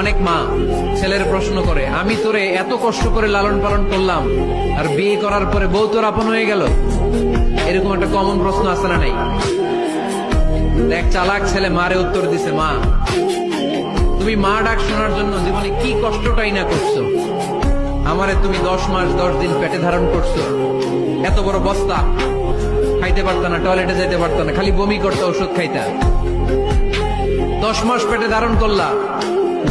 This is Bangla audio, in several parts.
অনেক মা ছেলের প্রশ্ন করে, আমি তোরে এত কষ্ট করে লালন পালন করলাম, আর বিয়ে করার পরে বউ তোর আপন হয়ে গেল। এরকম একটা কমন প্রশ্ন আছে না নাই? এক চালাক ছেলে মারে উত্তর দিছে, মা তুমি মা ডাক শোনার জন্য জীবনে কি কষ্টটাই না করছো। আমারে তুমি 10 মাস 10 দিন পেটে ধারণ করছো, এত বড় বস্তা, খাইতে পারতো না, টয়লেটে যেতে পারতো না, খালি বমি করতো, ওষুধ খাইতা। 10 মাস পেটে ধারণ করলা,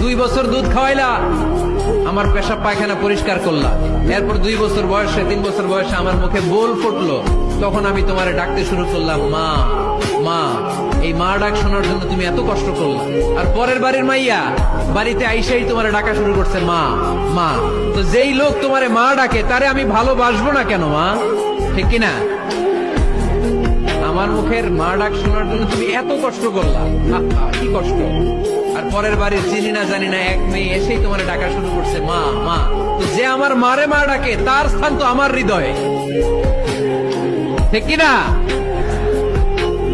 2 বছর দুধ খাওয়াইলা, আমার পেশাব পায়খানা পরিষ্কার করলা। এরপর 2 বছর বয়সে 3 বছর বয়সে আমার মুখে বোল ফুটলো, তখন আমি তোমারে ডাকতে শুরু করলাম, মা মা। এই মা ডাক শোনার জন্য তুমি এত কষ্ট করলা, আর পরের বাড়ির মাইয়া বাড়িতে আইসাই তোমারে ডাকা শুরু করছে মা মা। তো যেই লোক তোমারে মা ডাকে তারে আমি ভালোবাসবো না কেন মা? ঠিক কিনা? আমার মুখের মা ডাক শোনার জন্য তুমি এত কষ্ট করলা, কি কষ্ট। আর পরের বাড়ির চিনি না জানি না এক মেয়ে এসেই তোমার ডাকা শুরু করছে মা মা। তো যে আমার মারে মা ডাকে তার স্থান তো আমার হৃদয়ে, ঠিক কিনা?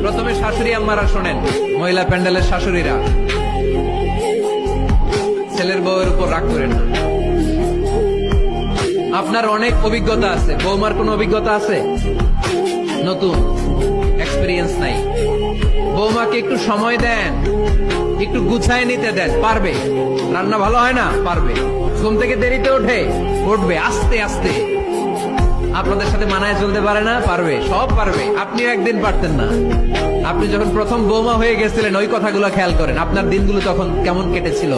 প্রথমে শাশুড়ি আম্মারা শোনেন, মহিলা প্যান্ডেলের শাশুড়িরা, ছেলের বউয়ের উপর রাগ করেন না। আপনার অনেক অভিজ্ঞতা আছে, বৌমার কোন অভিজ্ঞতা আছে? নতুন এক্সপেরিয়েন্স নাই। বৌমাকে একটু সময় দেন, একটু গুছায় নিতে দেন, পারবে। রান্না ভালো হয় না, পারবে। ঘুম থেকে দেরিতে ওঠে, উঠবে আস্তে আস্তে। আপনাদের সাথে মানায় চলতে পারে না, পারবে, সব পারবে। আপনিও একদিন পারতেন না। আপনি যখন প্রথম বৌমা হয়ে গেছিলেন ওই কথাগুলো খেয়াল করেন, আপনার দিনগুলো তখন কেমন কেটেছিল।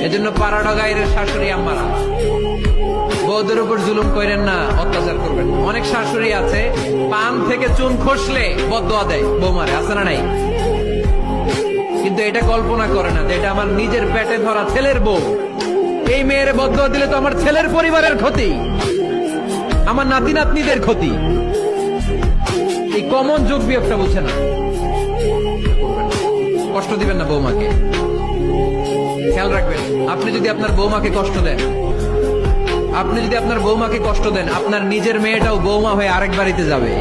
এজন্য পাড়াডা গায়ের শাশুড়ি আম্মারা, বউদের উপর জুলুম করেন না, অত্যাচার করবেন না। অনেক শাশুড়ি আছে পান থেকে চুন খসলে বদদোয়া দেয় বৌমারে, আছে না নাই? কিন্তু এটা কল্পনা করে না যে এটা আমার নিজের পেটে ধরা ছেলের বউ। এই মেয়ের বদদোয়া দিলে তো আমার ছেলের পরিবারের ক্ষতি, আমার নাতি নাতনিদের ক্ষতি। এই কমন যোগ বিয়োগটা বুঝে না। কষ্ট দিবেন না বৌমাকে, খেয়াল রাখবেন। আপনি যদি আপনার বৌমাকে কষ্ট দেন, আপনার নিজের মেয়েটাও বৌমা হয়ে আরেক বাড়িতে যাবে।